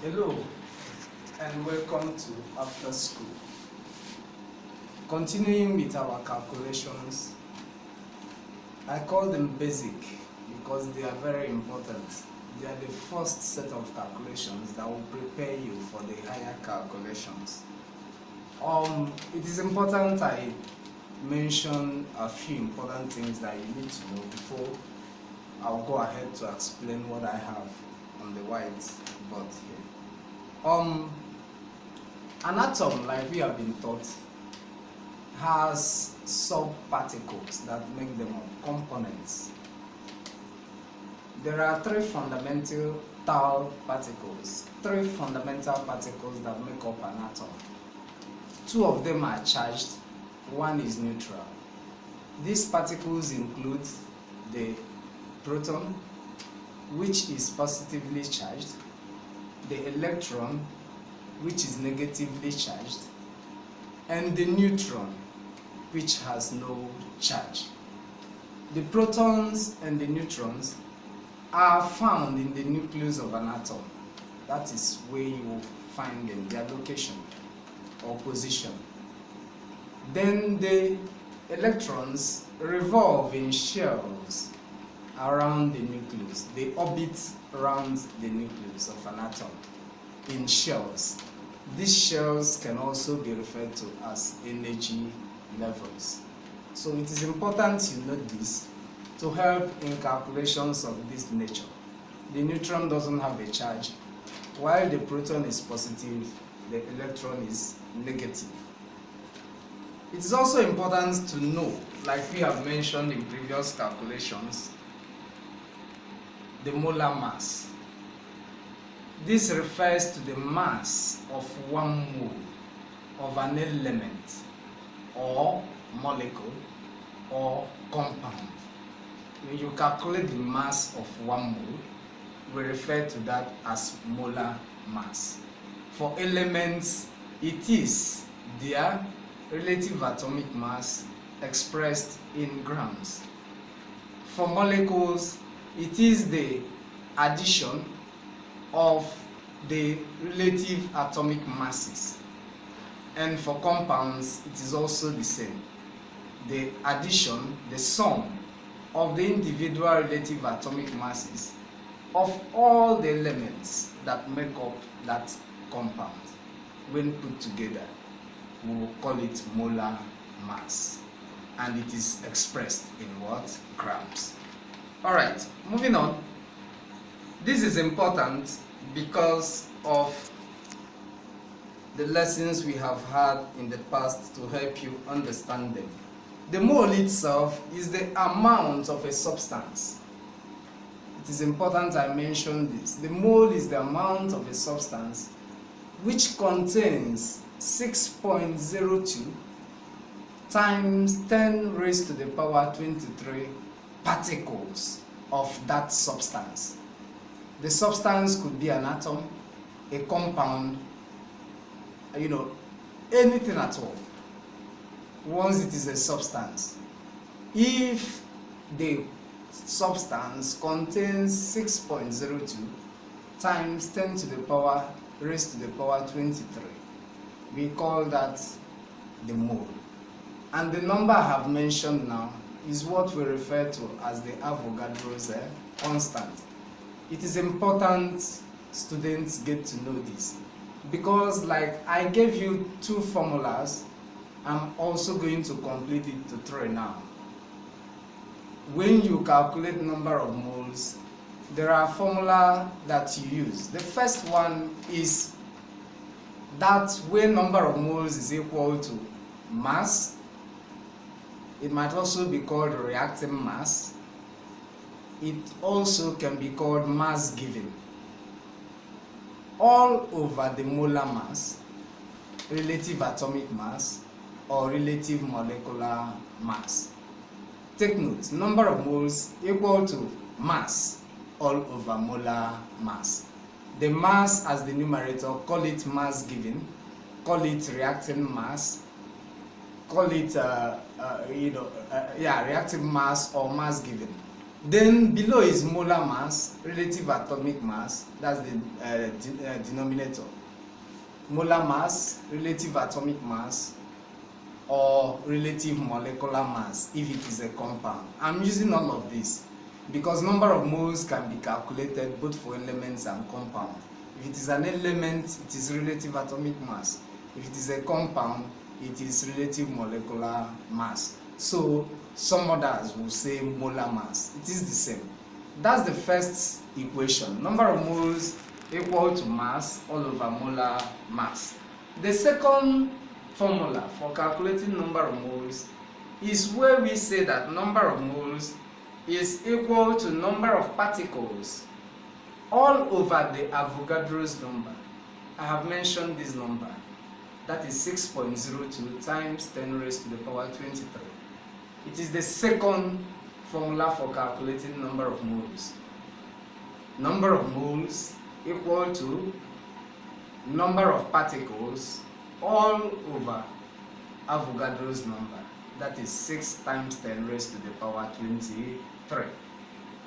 Hello and welcome to After School. Continuing with our calculations, I call them basic because they are very important. They are the first set of calculations that will prepare you for the higher calculations. It is important I mention a few important things that you need to know before I'll go ahead to explain what I have on the whiteboard here. An atom, like we have been taught, has subparticles that make them up, components. There are three fundamental particles that make up an atom. Two of them are charged, one is neutral. These particles include the proton, which is positively charged, the electron, which is negatively charged, and the neutron, which has no charge. The protons and the neutrons are found in the nucleus of an atom. That is where you will find them, their location or position. Then the electrons revolve in shells around the nucleus. They orbit around the nucleus of an atom in shells. These shells can also be referred to as energy levels. So it is important you note this to help in calculations of this nature. The neutron doesn't have a charge, while the proton is positive, the electron is negative. It is also important to know, like we have mentioned in previous calculations, the molar mass. This refers to the mass of 1 mole of an element or molecule or compound. When you calculate the mass of 1 mole, we refer to that as molar mass. For elements, it is their relative atomic mass expressed in grams. For molecules, it is the addition of the relative atomic masses. And for compounds, it is also the same. The addition, the sum of the individual relative atomic masses of all the elements that make up that compound. When put together, we will call it molar mass. And it is expressed in what? Grams. Alright, moving on. This is important because of the lessons we have had in the past to help you understand them. The mole itself is the amount of a substance. It is important I mention this. The mole is the amount of a substance which contains 6.02 times 10 raised to the power 23 particles of that substance. The substance could be an atom, a compound, anything at all. Once it is a substance, if the substance contains 6.02 times 10 to the power raised to the power 23, we call that the mole. And the number I have mentioned now is what we refer to as the Avogadro's constant. It is important students get to know this because, like I gave you 2 formulas, I'm also going to complete it to 3 now. When you calculate number of moles, there are formula that you use. The first one is that when number of moles is equal to mass. It might also be called reactive mass. It also can be called mass given. All over the molar mass, relative atomic mass, or relative molecular mass. Take note, number of moles equal to mass all over molar mass. The mass as the numerator, call it mass given, call it reactive mass, call it reactive mass or mass given. Then below is molar mass, relative atomic mass, that's the denominator. Molar mass, relative atomic mass, or relative molecular mass if it is a compound. I'm using all of this because number of moles can be calculated both for elements and compound. If it is an element, it is relative atomic mass. If it is a compound, it is relative molecular mass. So some others will say molar mass. It is the same. That's the first equation. Number of moles equal to mass all over molar mass. The second formula for calculating number of moles is where we say that number of moles is equal to number of particles all over the Avogadro's number. I have mentioned this number. That is 6.02 times 10 raised to the power 23. It is the second formula for calculating number of moles. Number of moles equal to number of particles all over Avogadro's number. That is 6 times 10 raised to the power 23.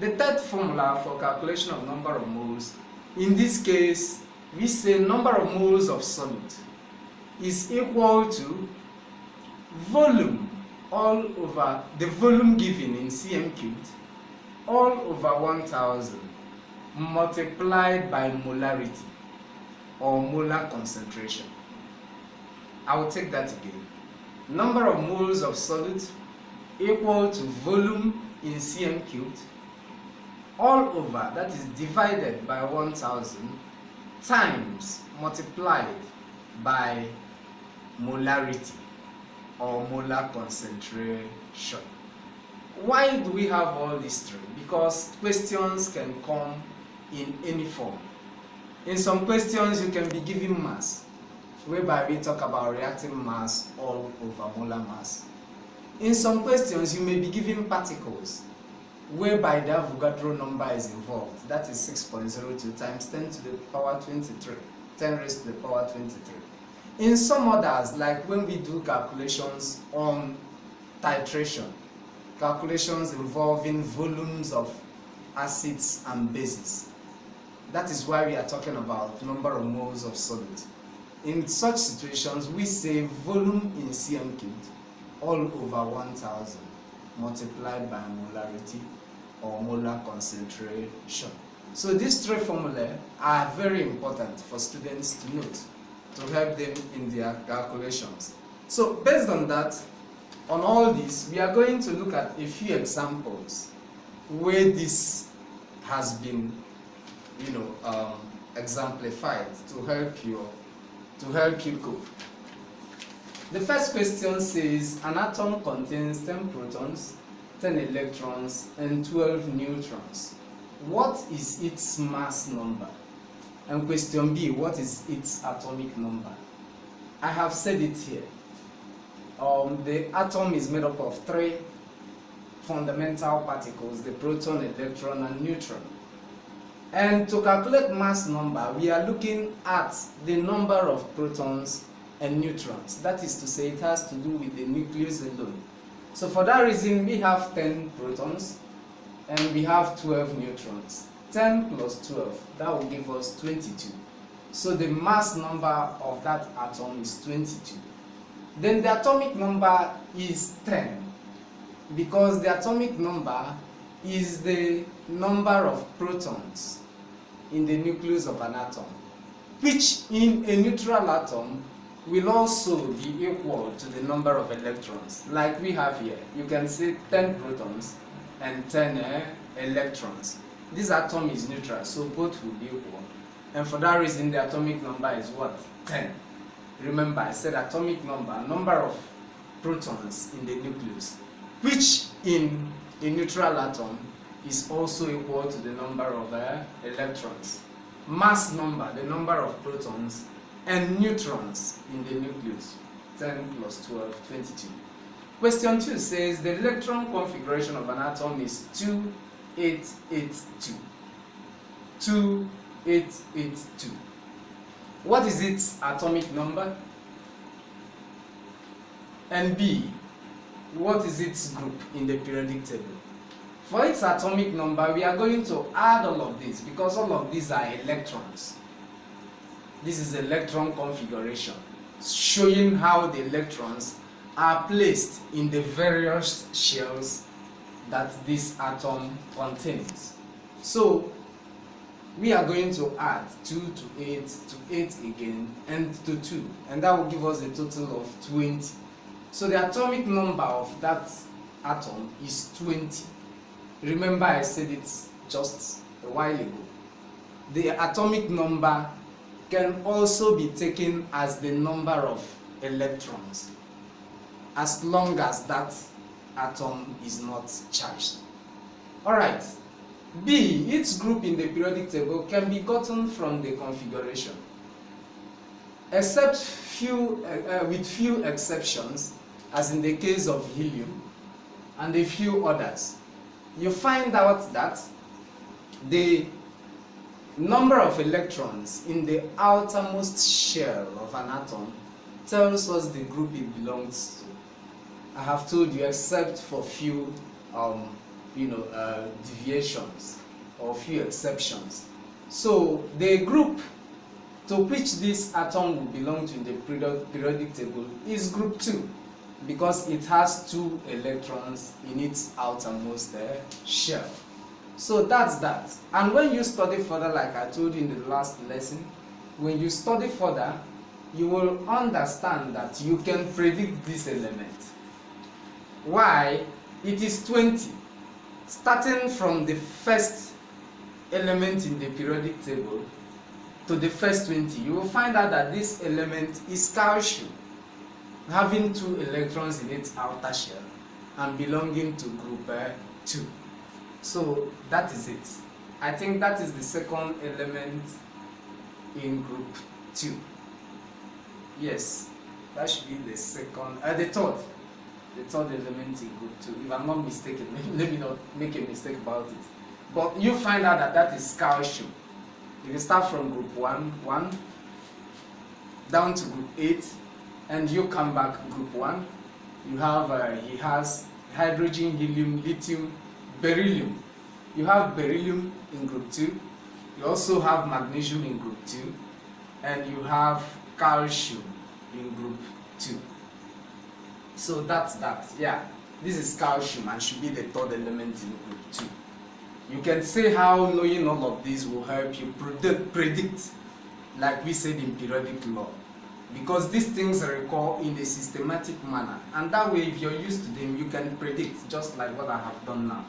The third formula for calculation of number of moles, in this case, we say number of moles of solid is equal to volume all over, the volume given in cm cubed, all over 1000 multiplied by molarity or molar concentration. I will take that again. Number of moles of solid equal to volume in cm cubed all over, that is divided by 1000 times multiplied by molarity or molar concentration. Why do we have all these three? Because questions can come in any form. In some questions you can be given mass, whereby we talk about reactive mass all over molar mass. In some questions you may be given particles, whereby the Avogadro number is involved. That is 6.02 times 10 to the power 23, 10 raised to the power 23. In some others, like when we do calculations on titration, calculations involving volumes of acids and bases, that is why we are talking about number of moles of solid. In such situations, we say volume in cm cubed all over 1000 multiplied by molarity or molar concentration. So these three formulae are very important for students to note to help them in their calculations. So based on that, on all this, we are going to look at a few examples where this has been, exemplified to help you cope. The first question says an atom contains 10 protons, 10 electrons, and 12 neutrons. What is its mass number? And question B, what is its atomic number? I have said it here. The atom is made up of 3 fundamental particles, the proton, electron, and neutron. And to calculate mass number, we are looking at the number of protons and neutrons. That is to say, it has to do with the nucleus alone. So for that reason, we have 10 protons and we have 12 neutrons. 10 plus 12, that will give us 22. So the mass number of that atom is 22. Then the atomic number is 10, because the atomic number is the number of protons in the nucleus of an atom, which in a neutral atom will also be equal to the number of electrons. Like we have here, you can see 10 protons and 10 electrons. This atom is neutral, so both will be equal. And for that reason, the atomic number is what? 10. Remember, I said atomic number of protons in the nucleus, which in a neutral atom is also equal to the number of electrons. Mass number, the number of protons and neutrons in the nucleus, 10 plus 12, 22. Question 2 says the electron configuration of an atom is 2882. 2882. What is its atomic number? And B, what is its group in the periodic table? For its atomic number, we are going to add all of these because all of these are electrons. This is electron configuration, showing how the electrons are placed in the various shells that this atom contains. So we are going to add 2 to 8 to 8 again and to 2, and that will give us a total of 20. So the atomic number of that atom is 20. Remember, I said it just a while ago. The atomic number can also be taken as the number of electrons, as long as that atom is not charged. Alright, B, its group in the periodic table can be gotten from the configuration. Except with few exceptions, as in the case of helium and a few others, you find out that the number of electrons in the outermost shell of an atom tells us the group it belongs to. I have told you, except for few deviations or few exceptions. So the group to which this atom will belong to in the periodic table is group 2, because it has 2 electrons in its outermost shell. So that's that. And when you study further, like I told you in the last lesson, when you study further, you will understand that you can predict this element. Why? It is 20. Starting from the first element in the periodic table to the first 20, you will find out that this element is calcium, having 2 electrons in its outer shell and belonging to group 2. So that is it. I think that is the second element in group 2. Yes, that should be the second, the third element in group 2. If I'm not mistaken, let me not make a mistake about it. But you find out that that is calcium. If you start from group 1 down to group 8, and you come back group 1, you have he has hydrogen, helium, lithium, beryllium. You have beryllium in group 2, you also have magnesium in group 2, and you have calcium in group 2. So that's that. Yeah, this is calcium and should be the third element in group 2. You can say how knowing all of these will help you predict, like we said in periodic law, because these things recur in a systematic manner, and that way if you're used to them, you can predict just like what I have done now,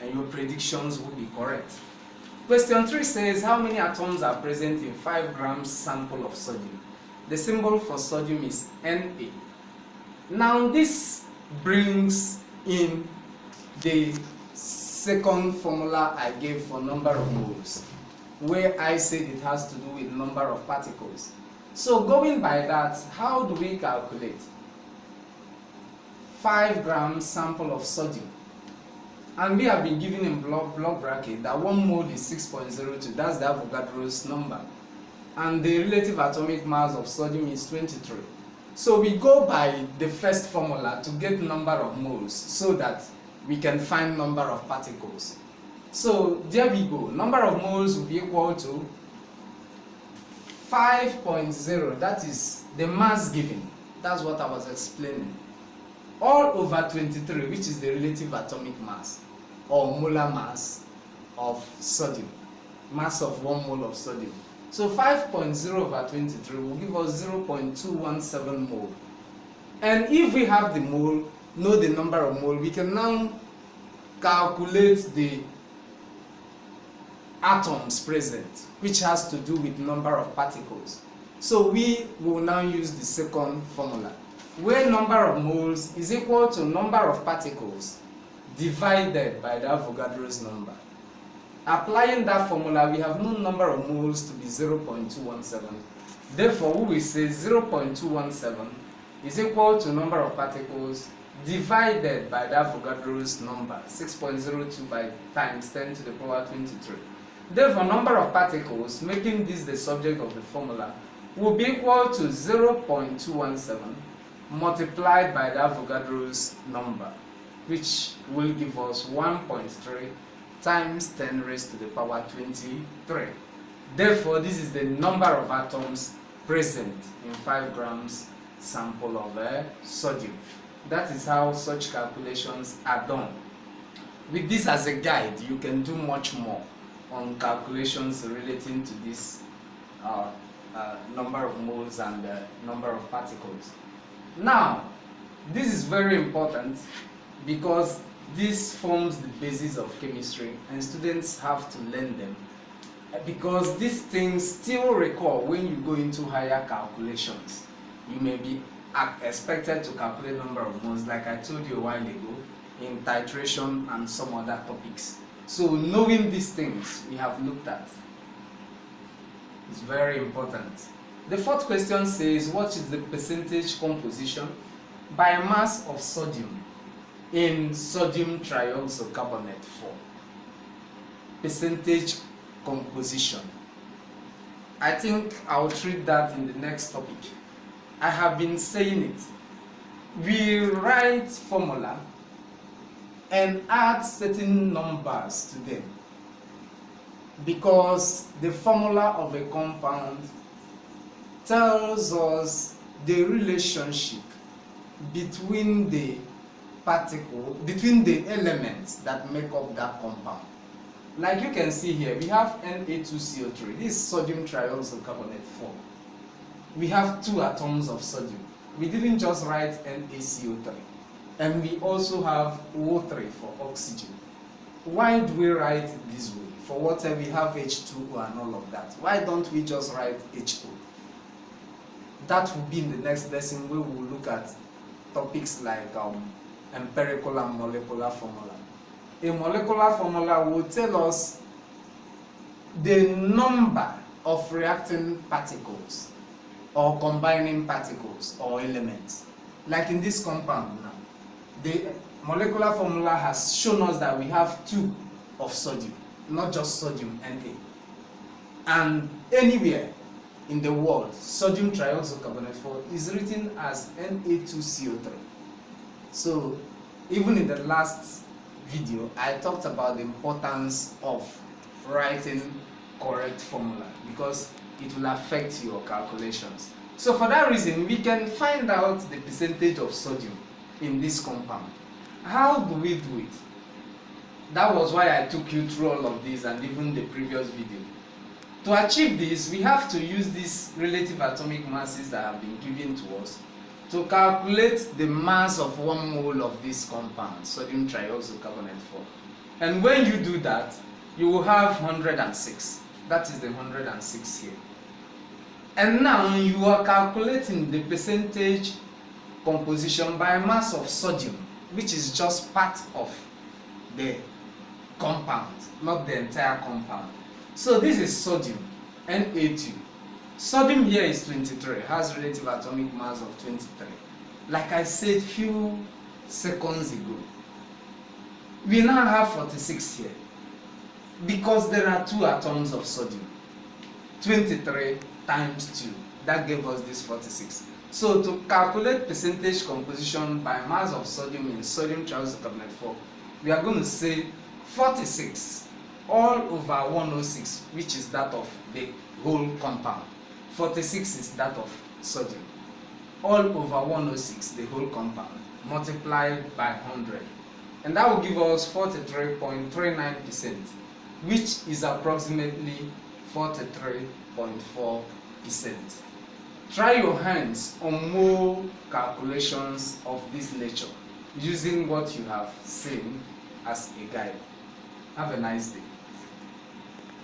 and your predictions will be correct. Question 3 says, how many atoms are present in 5 grams sample of sodium? The symbol for sodium is Na. Now this brings in the second formula I gave for number of moles, where I said it has to do with number of particles. So going by that, how do we calculate 5 grams sample of sodium? And we have been given in block bracket that 1 mole is 6.02, that's the Avogadro's number. And the relative atomic mass of sodium is 23. So we go by the first formula to get number of moles so that we can find number of particles. So there we go. Number of moles will be equal to 5.0, that is the mass given. That's what I was explaining. All over 23, which is the relative atomic mass or molar mass of sodium. Mass of 1 mole of sodium. So 5.0 over 23 will give us 0.217 mole. And if we have the mole, know the number of mole, we can now calculate the atoms present, which has to do with number of particles. So we will now use the second formula, where number of moles is equal to number of particles divided by the Avogadro's number. Applying that formula, we have known number of moles to be 0.217. Therefore, we will say 0.217 is equal to number of particles divided by the Avogadro's number, 6.02 by times 10 to the power 23. Therefore, number of particles, making this the subject of the formula, will be equal to 0.217 multiplied by the Avogadro's number. which will give us 1.3 times 10 raised to the power 23. Therefore, this is the number of atoms present in 5 grams sample of sodium. That is how such calculations are done. With this as a guide, you can do much more on calculations relating to this number of moles and number of particles. Now, this is very important because this forms the basis of chemistry and students have to learn them, because these things still recur when you go into higher calculations. You may be expected to calculate number of moles, like I told you a while ago, in titration and some other topics. So knowing these things we have looked at is very important. The fourth question says, what is the percentage composition by mass of sodium in sodium trioxocarbonate 4? Percentage composition. I think I'll treat that in the next topic. I have been saying it. We write formula and add certain numbers to them, because the formula of a compound tells us the relationship between the elements that make up that compound. Like you can see here, we have Na2CO3. This is sodium trioxocarbonate 4. We have 2 atoms of sodium. We didn't just write NaCO3. And we also have O3 for oxygen. Why do we write it this way? For water, we have H2O and all of that. Why don't we just write HO? That will be in the next lesson where we will look at topics like empirical and molecular formula. A molecular formula will tell us the number of reacting particles or combining particles or elements. Like in this compound now, the molecular formula has shown us that we have 2 of sodium, not just sodium, Na. And anywhere in the world, sodium trioxocarbonate 4 is written as Na2CO3. So even in the last video, I talked about the importance of writing correct formula, because it will affect your calculations. So for that reason, we can find out the percentage of sodium in this compound. How do we do it? That was why I took you through all of this and even the previous video. To achieve this, we have to use these relative atomic masses that have been given to us to calculate the mass of 1 mole of this compound, sodium trioxocarbonate 4. And when you do that, you will have 106. That is the 106 here. And now you are calculating the percentage composition by mass of sodium, which is just part of the compound, not the entire compound. So this is sodium, Na2. Sodium here is 23, has relative atomic mass of 23. Like I said few seconds ago, we now have 46 here, because there are 2 atoms of sodium. 23 times 2, that gave us this 46. So to calculate percentage composition by mass of sodium in sodium trioxocarbonate 4, we are going to say 46 all over 106, which is that of the whole compound. 46 is that of sodium. All over 106, the whole compound, multiplied by 100. And that will give us 43.39%, which is approximately 43.4%. Try your hands on more calculations of this nature using what you have seen as a guide. Have a nice day.